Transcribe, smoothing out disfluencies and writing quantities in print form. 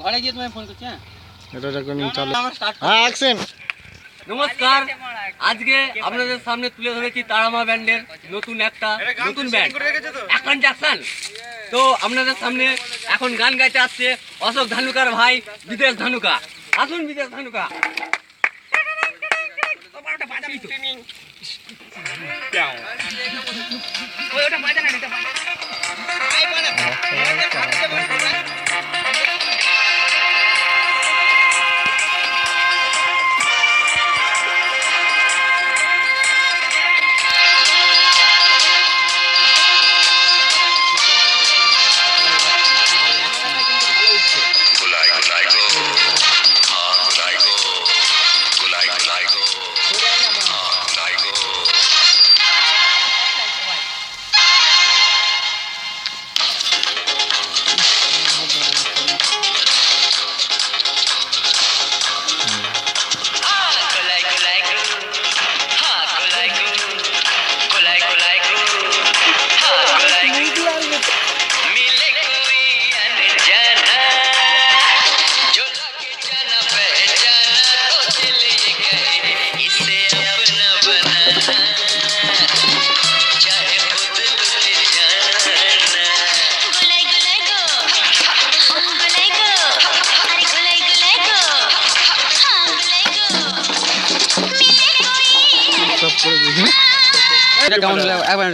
ঘরে গিয়ে তোমায় ফোন করছি। হ্যাঁ এটা রেকর্ডিং চালু। হ্যাঁ অ্যাকশন। নমস্কার, আজকে আপনাদের সামনে তুলে ধরেছি তারামা ব্যান্ডের নতুন ব্যান্ড অ্যাকশন জ্যাকসন। তো আপনাদের সামনে এখন গান গাইতে আসছে অশোক ধানুকার ভাই বিদেশ ধানুকা। আসুন বিদেশ ধানুকা। সব করে দিই। এটা কেমন একবার